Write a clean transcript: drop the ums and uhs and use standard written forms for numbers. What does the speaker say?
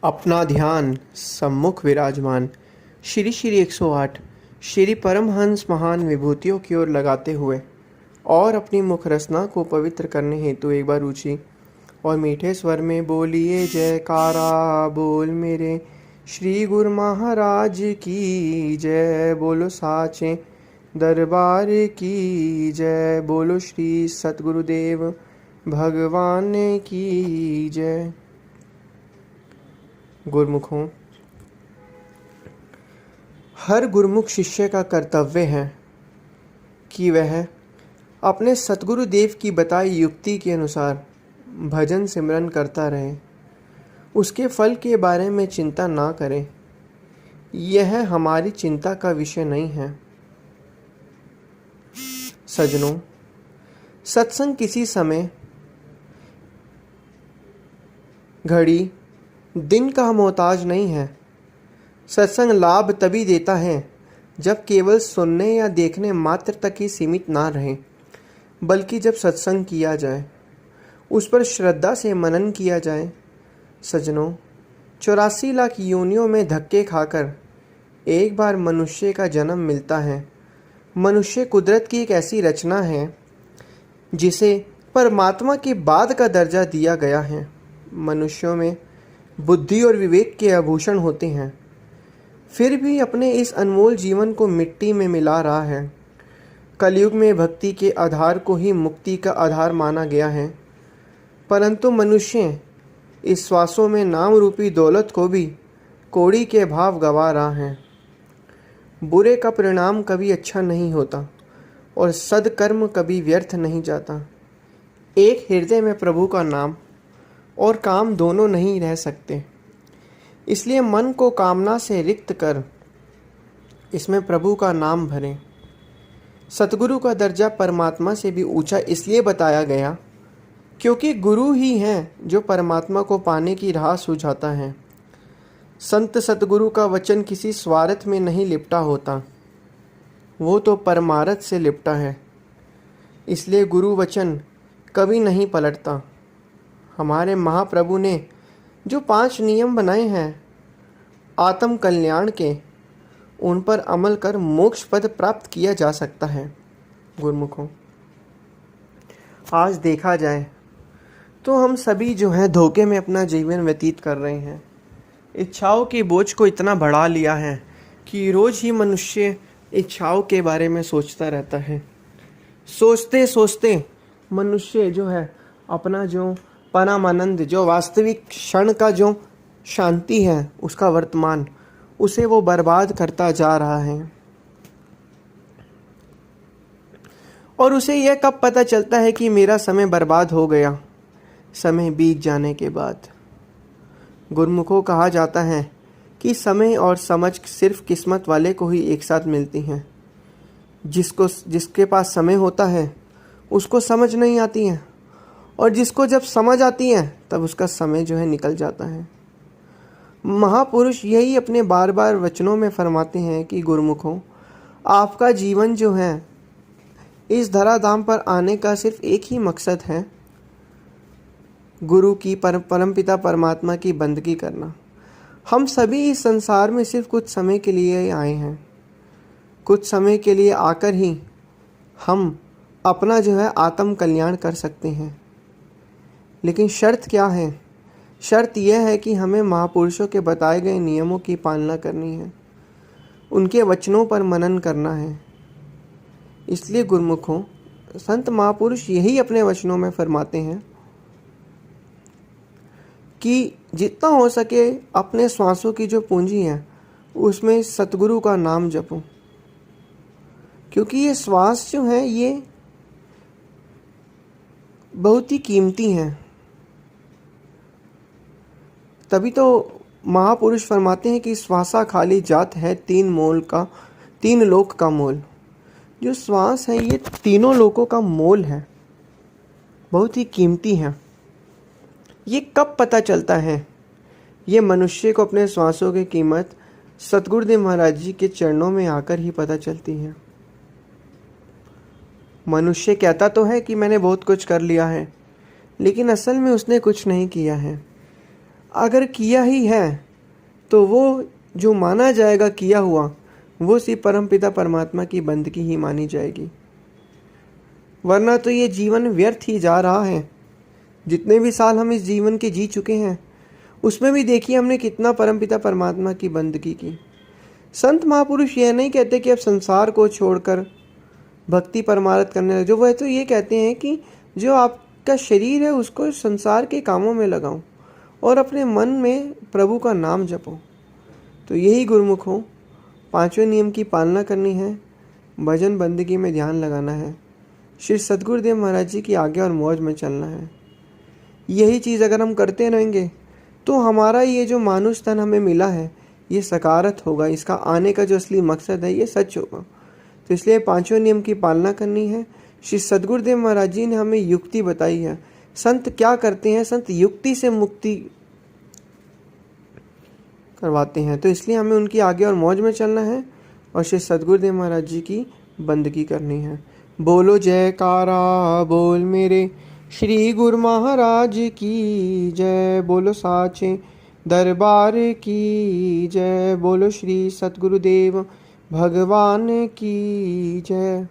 अपना ध्यान सम्मुख विराजमान श्री श्री 108 श्री परमहंस महान विभूतियों की ओर लगाते हुए और अपनी मुख रसना को पवित्र करने हेतु एक बार ऊंची और मीठे स्वर में बोलिए जयकारा बोल मेरे श्री गुरु महाराज की जय। बोलो साचे दरबार की जय। बोलो श्री सतगुरुदेव भगवान की जय। गुरुमुखों, हर गुरुमुख शिष्य का कर्तव्य है कि वह अपने सतगुरु देव की बताई युक्ति के अनुसार भजन सिमरन करता रहे, उसके फल के बारे में चिंता ना करे। यह हमारी चिंता का विषय नहीं है। सज्जनों, सत्संग किसी समय, घड़ी, दिन का मोहताज नहीं है। सत्संग लाभ तभी देता है जब केवल सुनने या देखने मात्र तक ही सीमित ना रहे, बल्कि जब सत्संग किया जाए, उस पर श्रद्धा से मनन किया जाए। सज्जनों, 84 लाख योनियों में धक्के खाकर एक बार मनुष्य का जन्म मिलता है। मनुष्य कुदरत की एक ऐसी रचना है जिसे परमात्मा के बाद का दर्जा दिया गया है। मनुष्यों में बुद्धि और विवेक के आभूषण होते हैं, फिर भी अपने इस अनमोल जीवन को मिट्टी में मिला रहा है। कलयुग में भक्ति के आधार को ही मुक्ति का आधार माना गया है, परंतु मनुष्य इस श्वासों में नाम रूपी दौलत को भी कौड़ी के भाव गवा रहा है। बुरे का परिणाम कभी अच्छा नहीं होता और सद्कर्म कभी व्यर्थ नहीं जाता। एक हृदय में प्रभु का नाम और काम दोनों नहीं रह सकते। इसलिए मन को कामना से रिक्त कर इसमें प्रभु का नाम भरें। सतगुरु का दर्जा परमात्मा से भी ऊंचा इसलिए बताया गया क्योंकि गुरु ही है जो परमात्मा को पाने की राह सुझाता है। संत सतगुरु का वचन किसी स्वार्थ में नहीं लिपटा होता, वो तो परमार्थ से लिपटा है। इसलिए गुरु वचन कभी नहीं पलटता। हमारे महाप्रभु ने जो 5 नियम बनाए हैं आत्म कल्याण के, उन पर अमल कर मोक्ष पद प्राप्त किया जा सकता है। गुरुमुखों, आज देखा जाए तो हम सभी जो हैं धोखे में अपना जीवन व्यतीत कर रहे हैं। इच्छाओं के बोझ को इतना बढ़ा लिया है कि रोज ही मनुष्य इच्छाओं के बारे में सोचता रहता है। सोचते सोचते मनुष्य जो है अपना जो परमानंद, जो वास्तविक क्षण का जो शांति है, उसका वर्तमान, उसे वो बर्बाद करता जा रहा है। और उसे यह कब पता चलता है कि मेरा समय बर्बाद हो गया? समय बीत जाने के बाद। गुरुमुखों, कहा जाता है कि समय और समझ सिर्फ किस्मत वाले को ही एक साथ मिलती हैं। जिसके पास समय होता है उसको समझ नहीं आती है, और जिसको जब समझ आती है तब उसका समय जो है निकल जाता है। महापुरुष यही अपने बार बार वचनों में फरमाते हैं कि गुरुमुखों, आपका जीवन जो है इस धराधाम पर आने का सिर्फ एक ही मकसद है, गुरु की परमपिता परमात्मा की बंदगी करना। हम सभी इस संसार में सिर्फ कुछ समय के लिए आए हैं। कुछ समय के लिए आकर ही हम अपना जो है आत्म कल्याण कर सकते हैं। लेकिन शर्त क्या है? शर्त यह है कि हमें महापुरुषों के बताए गए नियमों की पालना करनी है, उनके वचनों पर मनन करना है। इसलिए गुरुमुखों, संत महापुरुष यही अपने वचनों में फरमाते हैं कि जितना हो सके अपने श्वासों की जो पूंजी है उसमें सतगुरु का नाम जपो, क्योंकि ये श्वास जो है ये बहुत ही कीमती हैं। तभी तो महापुरुष फरमाते हैं कि श्वासा खाली जात है 3 लोक का मोल। जो श्वास है ये तीनों लोकों का मोल है, बहुत ही कीमती है। ये कब पता चलता है? ये मनुष्य को अपने श्वासों की कीमत सतगुरुदेव महाराज जी के चरणों में आकर ही पता चलती है। मनुष्य कहता तो है कि मैंने बहुत कुछ कर लिया है, लेकिन असल में उसने कुछ नहीं किया है। अगर किया ही है तो वो जो माना जाएगा किया हुआ, वो सिर्फ परमपिता परमात्मा की बंदगी ही मानी जाएगी, वरना तो ये जीवन व्यर्थ ही जा रहा है। जितने भी साल हम इस जीवन के जी चुके हैं, उसमें भी देखिए हमने कितना परमपिता परमात्मा की बंदगी की। संत महापुरुष यह नहीं कहते कि अब संसार को छोड़कर भक्ति परमार्थ करने लगे, जो वह तो ये कहते हैं कि जो आपका शरीर है उसको संसार के कामों में लगाओ और अपने मन में प्रभु का नाम जपो। तो यही गुरुमुख हो। 5वें नियम की पालना करनी है, भजन बंदगी में ध्यान लगाना है, श्री सद्गुरुदेव महाराज जी की आज्ञा और मौज में चलना है। यही चीज़ अगर हम करते रहेंगे तो हमारा ये जो मानुष तन हमें मिला है ये सकारात होगा, इसका आने का जो असली मकसद है ये सच होगा। तो इसलिए 5वें नियम की पालना करनी है। श्री सद्गुरुदेव महाराज जी ने हमें युक्ति बताई है। संत क्या करते हैं? संत युक्ति से मुक्ति करवाते हैं। तो इसलिए हमें उनकी आगे और मौज में चलना है और श्री सद्गुरुदेव महाराज जी की बंदगी करनी है। बोलो जयकारा बोल मेरे श्री गुरु महाराज की जय। बोलो साचे दरबार की जय। बोलो श्री सद्गुरुदेव भगवान की जय।